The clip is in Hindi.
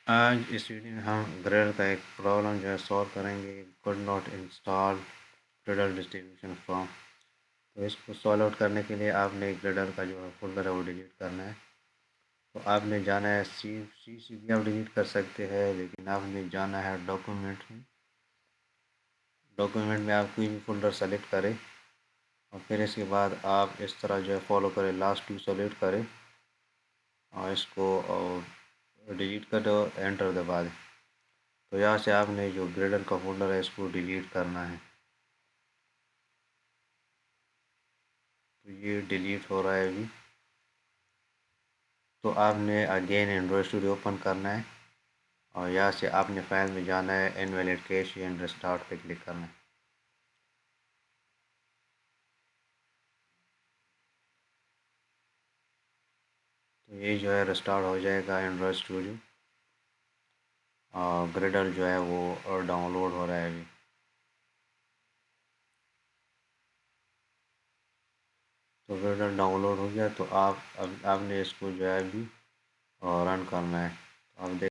आज इस वीडियो में हम ग्रेडल का एक प्रॉब्लम जो है सॉल्व करेंगे। Could not install Gradle distribution from. तो इसको सॉल्व आउट करने के लिए आपने ग्रेडल का जो है फोल्डर है वो डिलीट करना है। तो आपने जाना है सी भी आप डिलीट कर सकते हैं, लेकिन आपने जाना है डॉक्यूमेंट में। डॉक्यूमेंट में आप कोई भी फोल्डर सेलेक्ट करें और फिर इसके बाद आप इस तरह जो है फॉलो करें, लास्ट 2 सेलेक्ट करें और इसको डिलीट कर दो, एंटर दबा दें। तो यहाँ से आपने जो ग्रेडल का फोल्डर है इसको डिलीट करना है। तो ये डिलीट हो रहा है अभी। तो आपने अगेन एंड्रॉयड स्टूडियो ओपन करना है और यहाँ से आपने फाइल में जाना है, इनवैलिड कैश एंड रिस्टार्ट पे क्लिक करना है। तो ये जो है रिस्टार्ट हो जाएगा एंड्रॉयड स्टूडियो और ग्रेडल जो है वो डाउनलोड हो रहा है अभी। तो ग्रेडल डाउनलोड हो गया। तो आप अब आपने इसको जो है अभी रन करना है। तो आप